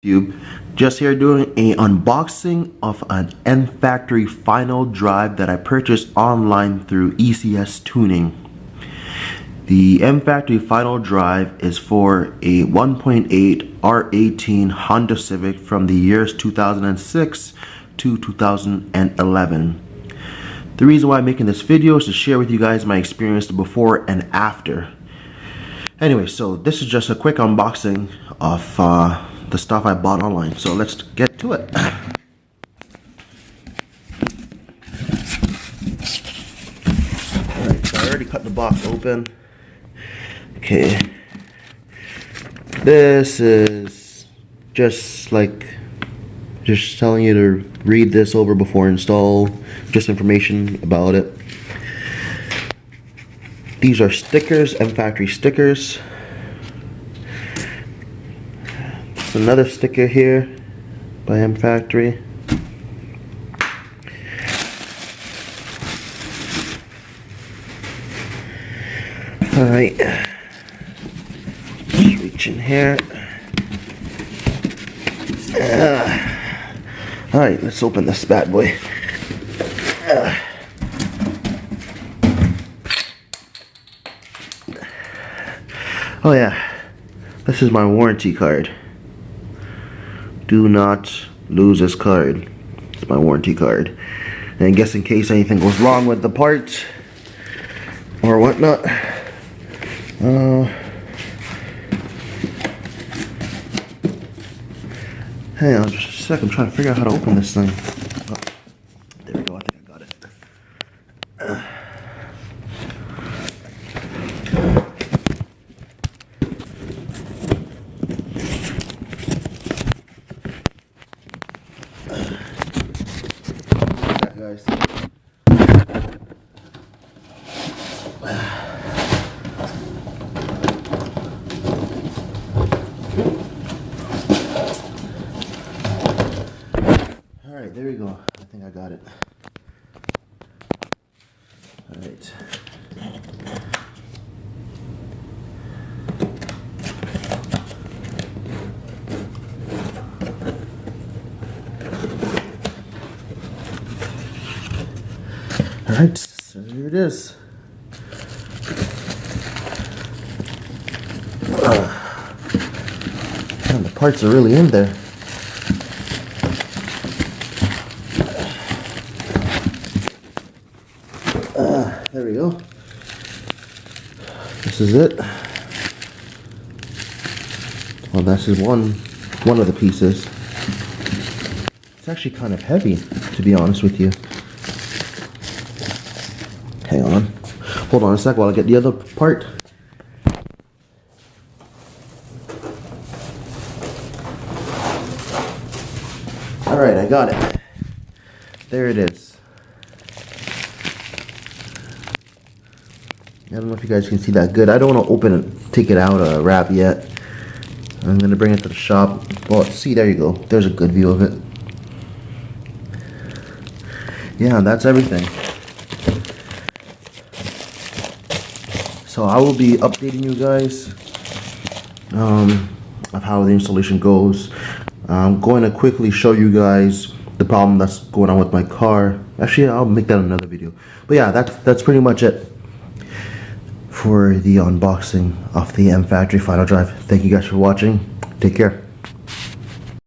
YouTube. Just here doing a unboxing of an MFactory final drive that I purchased online through ECS Tuning. The MFactory final drive is for a 1.8 R18 Honda Civic from the years 2006 to 2011. The reason why I'm making this video is to share with you guys my experience before and after. Anyway, so this is just a quick unboxing of the stuff I bought online. So let's get to it. Alright, so I already cut the box open. Okay. This is just telling you to read this over before install, just information about it. These are stickers, MFactory stickers. There's another sticker here by MFactory. Alright, just reach in here. Alright, let's open this bad boy. Oh yeah, this is my warranty card. Do not lose this card. It's my warranty card. And I guess in case anything goes wrong with the part or whatnot. Hang on just a sec, I'm trying to figure out how to open this thing. Oh, there we go, I think I got it. Guys. Alright, there we go. I think I got it. Alright. Alright, so here it is. Man, the parts are really in there. There we go. This is it. Well, this is one of the pieces. It's actually kind of heavy, to be honest with you. Hang on. Hold on a sec while I get the other part. Alright, I got it. There it is. I don't know if you guys can see that good. I don't want to open it, take it out of wrap yet. I'm going to bring it to the shop. Well, see, there you go. There's a good view of it. Yeah, that's everything. So I will be updating you guys of how the installation goes. I'm going to quickly show you guys the problem that's going on with my car. Actually, I'll make that another video. But yeah, that's pretty much it for the unboxing of the MFactory final drive. Thank you guys for watching. Take care.